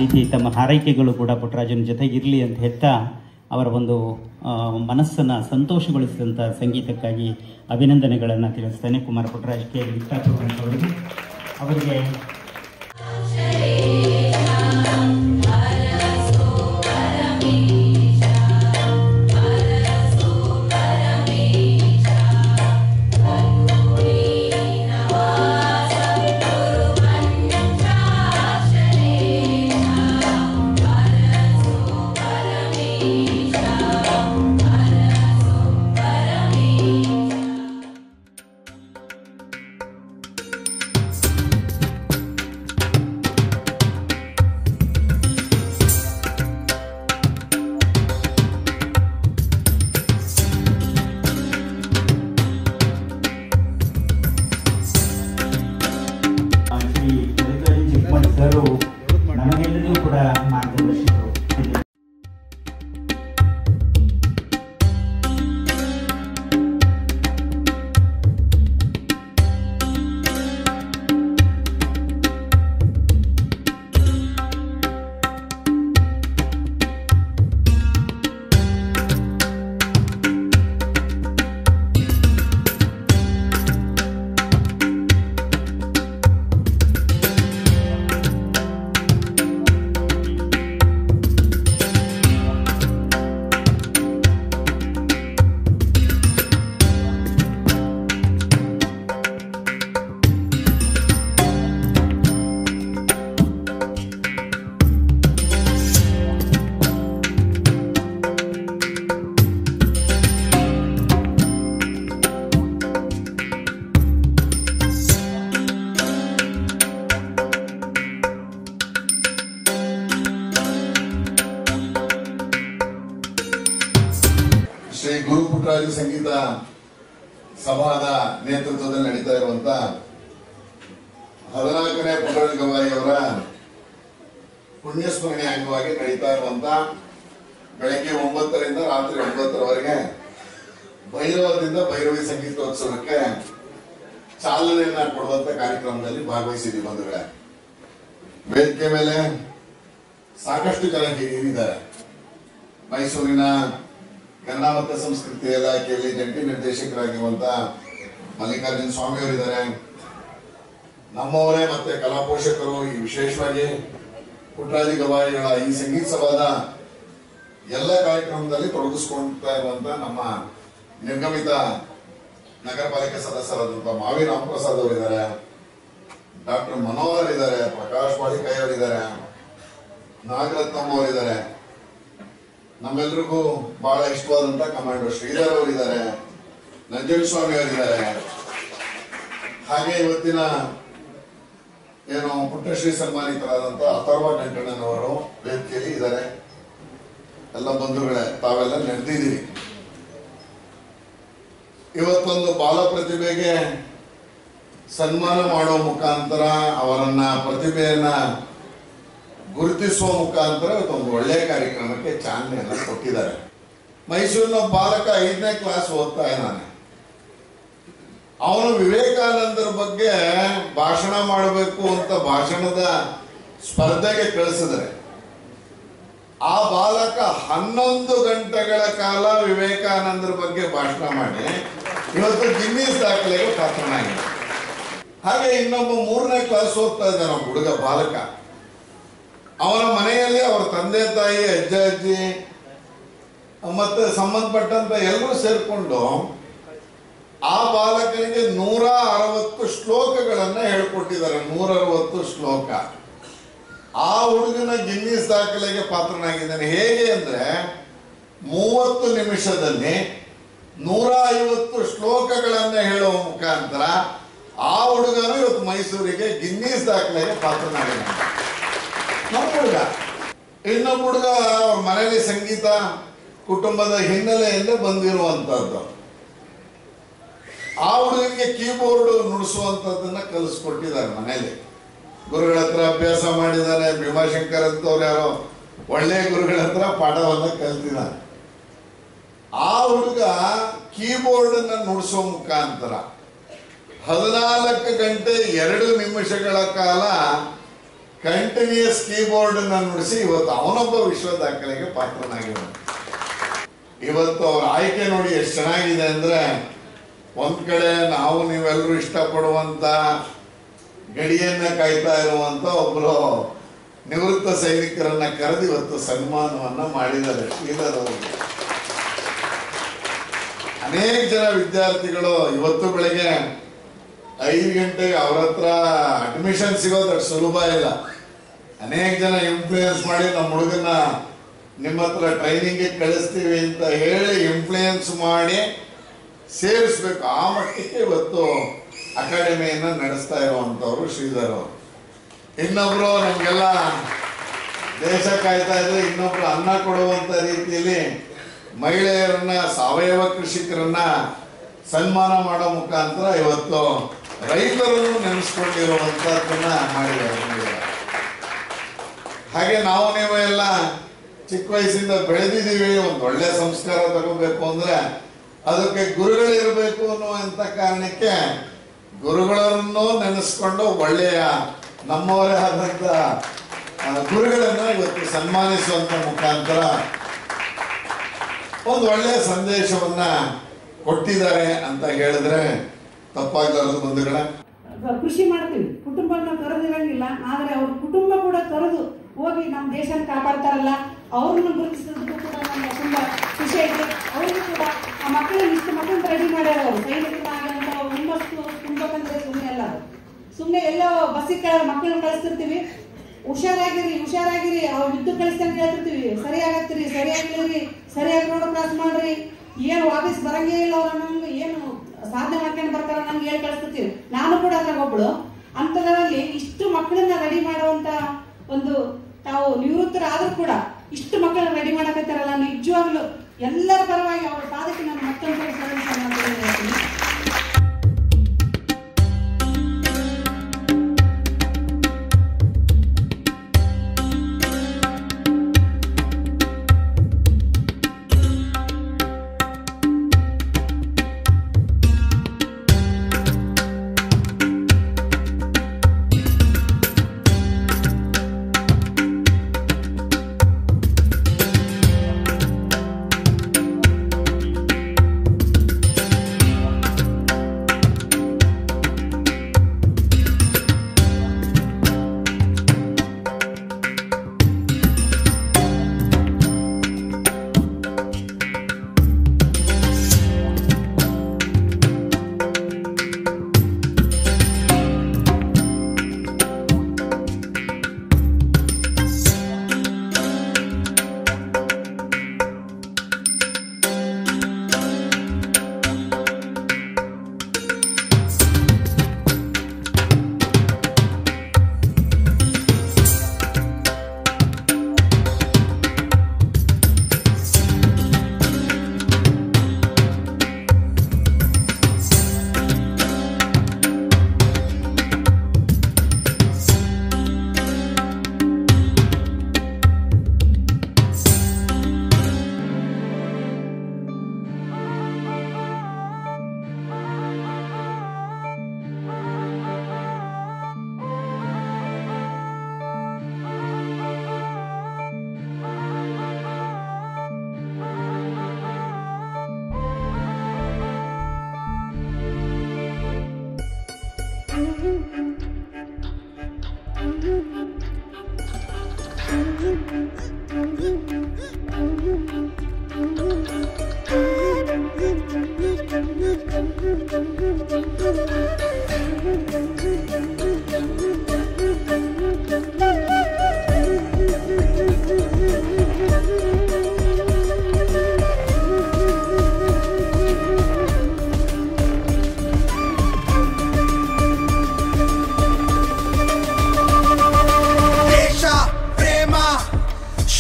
ರೀತಿ ತಮ್ಮ ಹಾರೈಕೆಗಳು ಕೂಡ ಪುಟ್ಟರಾಜನ ಜೊತೆಗಿರಲಿ ಅಂತ ಹೇಳ್ತಾ ಅವರ ಒಂದು ಮನಸ್ಸನ್ನು ಸಂತೋಷಗೊಳಿಸಿದಂಥ ಸಂಗೀತಕ್ಕಾಗಿ ಅಭಿನಂದನೆಗಳನ್ನು ತಿಳಿಸ್ತೇನೆ. ಕುಮಾರ ಪುಟ್ಟರಾಜ್ ಕೆ ಅವರಿಗೆ ನಮಗೆಲ್ಲರಿಗೂ ಕೂಡ ಮಾರ್ಗದರ್ಶಕರು. ಶ್ರೀ ಗುರು ಪುಟ್ಟರಾಜ ಸಂಗೀತ ಸಭಾದ ನೇತೃತ್ವದಲ್ಲಿ ನಡೀತಾ ಇರುವಂತ 14ನೇ ಪುಟ್ಟರಾಜ ಗವಾಯಿ ಅವರ ಪುಣ್ಯಸ್ಮರಣೆ ಅಂಗವಾಗಿ ನಡೀತಾ ಇರುವಂತ ಬೆಳಗ್ಗೆ 9ರಿಂದ ರಾತ್ರಿ 9ರವರೆಗೆ ಭೈರವದಿಂದ ಭೈರವಿ ಸಂಗೀತೋತ್ಸವಕ್ಕೆ ಚಾಲನೆಯನ್ನ ಕೊಡುವಂತ ಕಾರ್ಯಕ್ರಮದಲ್ಲಿ ಭಾಗವಹಿಸಿದ್ದೀವಿ ಬಂಧುಗಳೇ. ವೇದಿಕೆ ಮೇಲೆ ಸಾಕಷ್ಟು ಜನ ಹಿರಿಯರಿದ್ದಾರೆ. ಮೈಸೂರಿನ ಕನ್ನಡ ಮತ್ತು ಸಂಸ್ಕೃತಿ ಇಲಾಖೆಯಲ್ಲಿ ಜಂಟಿ ನಿರ್ದೇಶಕರಾಗಿರುವಂತ ಮಲ್ಲಿಕಾರ್ಜುನ ಸ್ವಾಮಿ ಅವರಿದ್ದಾರೆ. ನಮ್ಮವರೇ ಮತ್ತೆ ಕಲಾ ಪೋಷಕರು ಈ ವಿಶೇಷವಾಗಿ ಪುಟ್ಟರಾಜ ಗವಾಯಿಗಳ ಈ ಸಂಗೀತ ಸಭಾದ ಎಲ್ಲ ಕಾರ್ಯಕ್ರಮದಲ್ಲಿ ತೊಡಗಿಸಿಕೊಳ್ತಾ ಇರುವಂತ ನಮ್ಮ ನಿರ್ಗಮಿತ ನಗರ ಪಾಲಿಕೆ ಸದಸ್ಯರಾದಂತಹ ಮಾವಿ ರಾಮಪ್ರಸಾದ್ ಅವರಿದ್ದಾರೆ, ಡಾಕ್ಟರ್ ಮನೋಹರ್ ಇದ್ದಾರೆ, ಪ್ರಕಾಶ್ ಬಾಳಿಕಾಯಿ ಅವರಿದ್ದಾರೆ, ನಾಗರತ್ನಮ್ಮ ಅವರಿದ್ದಾರೆ, ನಮ್ಮೆಲ್ರಿಗೂ ಬಹಳ ಇಷ್ಟವಾದಂತ ಕಮಾಂಡರ್ ಶ್ರೀಧರ್ ಅವರಿದ್ದಾರೆ, ನಂಜನಸ್ವಾಮಿ ಅವರಿದ್ದಾರೆ. ಹಾಗೆ ಇವತ್ತಿನ ಏನು ಪುಟ್ಟಶ್ರೀ ಸನ್ಮಾನಿತರಾದಂತ ಅಥರ್ವ ಗಂಟಣ್ಣನವರು ವೇದಿಕೆಯಲ್ಲಿ ಇದ್ದಾರೆ. ಎಲ್ಲ ಬಂಧುಗಳೇ, ತಾವೆಲ್ಲ ನೆರೆದಿದ್ದೀರಿ. ಇವತ್ತೊಂದು ಬಾಲ ಪ್ರತಿಭೆಗೆ ಸನ್ಮಾನ ಮಾಡುವ ಮುಖಾಂತರ ಅವರನ್ನ ಪ್ರತಿಭೆಯನ್ನ ಗುರುತಿಸುವ ಮುಖಾಂತರ ಒಂದು ಒಳ್ಳೆಯ ಕಾರ್ಯಕ್ರಮಕ್ಕೆ ಚಾಲನೆಯನ್ನು ಕೊಟ್ಟಿದ್ದಾರೆ. ಮೈಸೂರಿನ ಬಾಲಕ 5ನೇ ಕ್ಲಾಸ್ ಓದ್ತಾ ಇದ್ದಾನೆ. ಅವನು ವಿವೇಕಾನಂದರ ಬಗ್ಗೆ ಭಾಷಣ ಮಾಡಬೇಕು ಅಂತ ಭಾಷಣದ ಸ್ಪರ್ಧೆಗೆ ಕಳಿಸಿದ್ರೆ ಆ ಬಾಲಕ 11 ಗಂಟೆಗಳ ಕಾಲ ವಿವೇಕಾನಂದರ ಬಗ್ಗೆ ಭಾಷಣ ಮಾಡಿ ಇವತ್ತು ಗಿನ್ನಿಸ್ ದಾಖಲೆಗೆ ಪಾತ್ರನಾಗಿದೆ. ಹಾಗೆ ಇನ್ನೊಬ್ಬ 3ನೇ ಕ್ಲಾಸ್ ಓದ್ತಾ ಇದ್ದಾನೆ ಹುಡುಗ ಬಾಲಕ. ಅವನ ಮನೆಯಲ್ಲಿ ಅವರ ತಂದೆ ತಾಯಿ, ಅಜ್ಜ ಅಜ್ಜಿ ಮತ್ತೆ ಸಂಬಂಧಪಟ್ಟಂತ ಎಲ್ಲರೂ ಸೇರ್ಕೊಂಡು ಆ ಬಾಲಕನಿಗೆ 160 ಶ್ಲೋಕಗಳನ್ನ ಹೇಳ್ಕೊಟ್ಟಿದ್ದಾರೆ. 160 ಶ್ಲೋಕ. ಆ ಹುಡುಗನ ಗಿನ್ನಿಸ್ ದಾಖಲೆಗೆ ಪಾತ್ರನಾಗಿದ್ದಾನೆ. ಹೇಗೆ ಅಂದ್ರೆ 30 ನಿಮಿಷದಲ್ಲಿ 150 ಶ್ಲೋಕಗಳನ್ನ ಹೇಳುವ ಮುಖಾಂತರ ಆ ಹುಡುಗನು ಇವತ್ತು ಮೈಸೂರಿಗೆ ಗಿನ್ನಿಸ್ ದಾಖಲೆಗೆ ಪಾತ್ರನಾಗಿದ್ದಾನೆ. ನಮ್ಮ ಹುಡುಗ. ಇನ್ನೊಬ್ಬ ಹುಡುಗ ಅವ್ರ ಮನೆಯಲ್ಲಿ ಸಂಗೀತ ಕುಟುಂಬದ ಹಿನ್ನೆಲೆಯಿಂದ ಬಂದಿರುವಂತದ್ದು. ಆ ಹುಡುಗನಿಗೆ ಕೀಬೋರ್ಡ್ ನುಡಿಸುವಂತದ್ದನ್ನ ಕಲಿಸ್ಕೊಟ್ಟಿದ್ದಾರೆ ಮನೇಲಿ. ಗುರುಗಳ ಹತ್ರ ಅಭ್ಯಾಸ ಮಾಡಿದ್ದಾನೆ. ಭೀಮಾಶಂಕರ್ ಅಂತವ್ರು ಯಾರೋ ಒಳ್ಳೆಯ ಗುರುಗಳ ಹತ್ರ ಪಾಠವನ್ನ ಕಲ್ತಿದ್ದಾನೆ. ಆ ಹುಡುಗ ಕೀಬೋರ್ಡ್ ಅನ್ನ ನುಡಿಸುವ ಮುಖಾಂತರ 14 ಗಂಟೆ 2 ನಿಮಿಷಗಳ ಕಾಲ ಕಂಟಿನ್ಯೂಸ್ ಕೀಬೋರ್ಡ್ ನುಡಿಸಿ ಇವತ್ತು ಅವನೊಬ್ಬ ವಿಶ್ವ ದಾಖಲೆಗೆ ಪಾತ್ರನಾಗಿದ್ದಾನೆ. ಇವತ್ತು ಅವ್ರ ಆಯ್ಕೆ ನೋಡಿ ಎಷ್ಟು ಚೆನ್ನಾಗಿದೆ ಅಂದ್ರೆ, ಒಂದ್ ಕಡೆ ನಾವು ನೀವೆಲ್ಲರೂ ಇಷ್ಟಪಡುವಂತ ಗಡಿಯನ್ನ ಕಾಯ್ತಾ ಇರುವಂತ ಒಬ್ರು ನಿವೃತ್ತ ಸೈನಿಕರನ್ನ ಕರೆದು ಇವತ್ತು ಸನ್ಮಾನವನ್ನ ಮಾಡಿದ್ದಾರೆ ಶ್ರೀಧರ್ ಅವರಿಗೆ. ಅನೇಕ ಜನ ವಿದ್ಯಾರ್ಥಿಗಳು ಇವತ್ತು ಬೆಳಗ್ಗೆ 5 ಗಂಟೆಗೆ ಅವ್ರ ಹತ್ರ ಅಡ್ಮಿಷನ್ ಸಿಗೋದು ಅಷ್ಟು ಸುಲಭ ಇಲ್ಲ. ಅನೇಕ ಜನ ಇನ್ಫ್ಲೂಯೆನ್ಸ್ ಮಾಡಿ ನಮ್ಮ ಹುಡುಗನ ನಿಮ್ಮ ಹತ್ರ ಟ್ರೈನಿಂಗ್ಗೆ ಕಳಿಸ್ತೀವಿ ಅಂತ ಹೇಳಿ ಇನ್ಫ್ಲೂಯೆನ್ಸ್ ಮಾಡಿ ಸೇರಿಸ್ಬೇಕು. ಆ ಮಟ್ಟಕ್ಕೆ ಇವತ್ತು ಅಕಾಡೆಮಿಯನ್ನ ನಡೆಸ್ತಾ ಇರುವಂತವ್ರು ಶ್ರೀಧರ್ ಅವರು. ಇನ್ನೊಬ್ರು ನಮ್ಗೆಲ್ಲ ದೇಶ ಕಾಯ್ತಾ ಇದ್ರೆ, ಇನ್ನೊಬ್ರು ಅನ್ನ ಕೊಡುವಂತ ರೀತಿಯಲ್ಲಿ ಮಹಿಳೆಯರನ್ನ, ಸಾವಯವ ಕೃಷಿಕರನ್ನ ಸನ್ಮಾನ ಮಾಡೋ ಮುಖಾಂತರ ಇವತ್ತು ರೈತರನ್ನು ನೆನೆಸ್ಕೊಂಡಿರುವಂತದ್ದನ್ನ ಮಾಡಿದ್ದಾರೆ. ಹಾಗೆ ನಾವು ನೀವು ಎಲ್ಲ ಚಿಕ್ಕ ವಯಸ್ಸಿಂದ ಬೆಳೆದಿದ್ದೀವಿ. ಒಂದು ಒಳ್ಳೆ ಸಂಸ್ಕಾರ ತಗೋಬೇಕು ಅಂದ್ರೆ ಅದಕ್ಕೆ ಗುರುಗಳಿರ್ಬೇಕು ಅನ್ನುವಂತ ಕಾರಣಕ್ಕೆ ಗುರುಗಳನ್ನು ನೆನೆಸ್ಕೊಂಡು ಒಳ್ಳೆಯ ನಮ್ಮವರೇ ಆದಂತ ಗುರುಗಳನ್ನ ಇವತ್ತು ಸನ್ಮಾನಿಸುವಂತ ಮುಖಾಂತರ ಒಂದು ಒಳ್ಳೆಯ ಸಂದೇಶವನ್ನ ಕೊಟ್ಟಿದ್ದಾರೆ ಅಂತ ಹೇಳಿದ್ರೆ ತಪ್ಪಾಗಲಾರದು. ಬಂಧುಗಳೇ, ಕೃಷಿ ಮಾಡ್ತೀವಿ, ಕುಟುಂಬನ ತೊರೆದಿರಂಗಿಲ್ಲ, ಆದ್ರೆ ಅವ್ರ ಕುಟುಂಬ ಕೂಡ ತೊರೆದು ಹೋಗಿ ನಮ್ಮ ದೇಶನ ಕಾಪಾಡ್ತಾರಲ್ಲ, ಅವ್ರನ್ನ ಗುರುತಿಸಿದ್ದಕ್ಕೂ ಕೂಡ ನಮ್ಗೆ ತುಂಬಾ ಖುಷಿ ಐತೆ. ಅವ್ರಿಗೂ ಕೂಡ ಆ ಮಕ್ಕಳನ್ನ ಇಷ್ಟು ಮಕ್ಕಳನ್ನ ರೆಡಿ ಮಾಡ್ಯಾರ ಅವರು. ಸೈನಿಕರಾಗಂತ ಹುಮ್ಮಸ್ಸು ತುಂಬಬೇಕಂದ್ರೆ ಸುಮ್ಮನೆ ಅಲ್ಲ. ಸುಮ್ಮನೆ ಎಲ್ಲೋ ಬಸ್ಸಿಗೆ ಮಕ್ಕಳನ್ನ ಕಳಿಸ್ತಿರ್ತೀವಿ, ಹುಷಾರಾಗಿರಿ ಅವ್ರು ವಿದ್ಯುತ್ ಕಳಿಸ್ತಂತ ಹೇಳ್ತಿರ್ತೀವಿ. ಸರಿಯಾಗತ್ತೀರಿ, ಸರಿಯಾಗಿರಿ, ಸರಿಯಾಗಿ ರೋಡ್ ಕ್ರಾಸ್ ಮಾಡ್ರಿ, ಏನು ವಾಪಸ್ ಬರಂಗೇ ಇಲ್ಲ ಅವ್ರ, ನಮ್ಗೆ ಏನು ಸಾಧನೆ ಮಾಡ್ಕೊಂಡು ಬರ್ತಾರ ನಮ್ಗೆ ಹೇಳಿ ಕಳಿಸ್ತಿರ್ತೀವಿ. ನಾನು ಕೂಡ ಅದ್ರಾಗ ಒಬ್ಳು. ಅಂತದ್ರಲ್ಲಿ ಇಷ್ಟು ಮಕ್ಕಳನ್ನ ರೆಡಿ ಮಾಡುವಂತ ಒಂದು, ತಾವು ನಿವೃತ್ತರಾದ್ರೂ ಕೂಡ ಇಷ್ಟು ಮಕ್ಕಳನ್ನ ರೆಡಿ ಮಾಡಕತ್ತಾರಲ್ಲ, ನಿಜವಾಗ್ಲು ಎಲ್ಲರ ಪರವಾಗಿ ಅವರ ಪಾದಕ್ಕೆ ನಾನು ಮತ್ತೊಂದು ಹೇಳ್ತೀನಿ.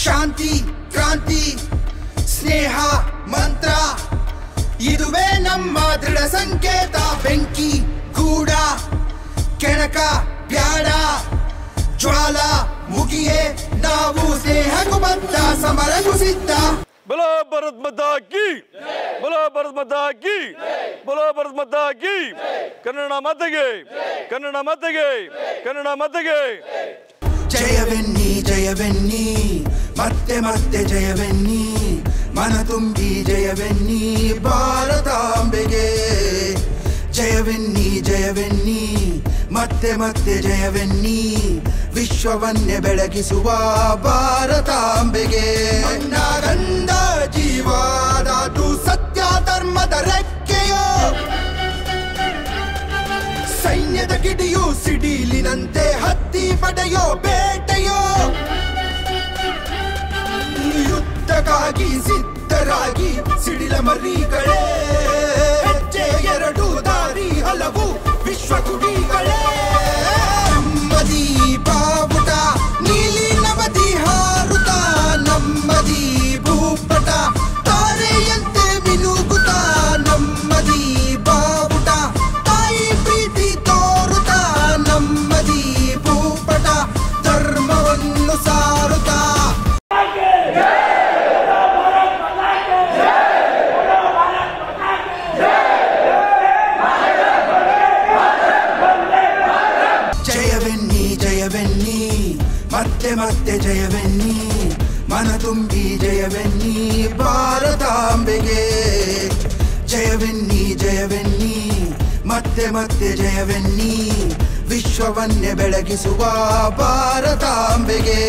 ಶಾಂತಿ ಕ್ರಾಂತಿ ಸ್ನೇಹ ಮಂತ್ರ ಇದುವೇ ನಮ್ಮ ದೃಢ ಸಂಕೇತ. ಬೆಂಕಿ ಗೂಡ ಕೆಣಕ ಬ್ಯಾಡ ಜ್ವಾಲ ಮುಗಿಯೇ ನಾವು ಸ್ನೇಹಕ್ಕೂ ಬದ್ಧ ಸಮರಕ್ಕೂ ಸಿದ್ಧ. बोलो भारत माता की, बोलो भारत माता की, बोलो भारत माता की. ಕನ್ನಡ ಮಾತೆಗೆ, ಕನ್ನಡ ಮಾತೆಗೆ, ಕನ್ನಡ ಮಾತೆಗೆ. ಜಯವೆನ್ನಿ ಜಯವೆನ್ನಿ ಮತ್ತೆ ಮತ್ತೆ ಜಯವೆನ್ನಿ ಮನ ತುಂಬಿ ಜಯವೆನ್ನಿ ಭಾರತಾಂಬೆಗೆ ಜಯವೆನ್ನಿ ಜಯವೆನ್ನಿ ಮತ್ತೆ ಮತ್ತೆ ಜಯವೆನ್ನಿ ವಿಶ್ವವನ್ನೇ ಬೆಳಗಿಸುವ ಭಾರತಾಂಬೆಗೆ ಗಂಧ ಜೀವಾದಾತು ಸತ್ಯ ಧರ್ಮದ ರೆಕ್ಕೆಯೋ ಸೈನ್ಯದ ಕಿಡಿಯೋ ಸಿಡಿಲಿನಂತೆ ಹತ್ತಿ ಪಡೆಯೋ ಬೇಟೆಯೋ ಯುದ್ಧಕ್ಕಾಗಿ ಸಿದ್ಧರಾಗಿ ಸಿಡಿಲ ಮರಿಗಳೇ ಹೆಜ್ಜೆ ಎರಡು ದಾರಿ ಹಲವು ವಿಶ್ವ ಗುಡಿಗಳೇ ನಮ್ಮದಿ ಬಾವುಟ ನೀಲಿ ನವದಿ ಹಾರುತ ನಮ್ಮದಿ ಭೂಪಟ ತಾರೆಯಂತೆ ಮಿನುಗುತ್ತ ನಮ್ಮದಿ ಬಾವುಟ ತಾಯಿ ಪ್ರೀತಿ ತೋರುತ್ತ ನಮ್ಮದಿ ಭೂಪಟ ಧರ್ಮವನ್ನು ಸಾರುತ್ತ ಮತ್ತೆ ಮತ್ತೆ ಜಯವೆನ್ನಿ ಮನ ತುಂಬಿ ಜಯವೆನ್ನಿ ಭಾರತಾಂಬೆಗೆ ಜಯವೆನ್ನಿ ಜಯವೆನ್ನಿ ಮತ್ತೆ ಮತ್ತೆ ಜಯವೆನ್ನಿ ವಿಶ್ವವನ್ನೇ ಬೆಳಗಿಸುವ ಭಾರತಾಂಬೆಗೆ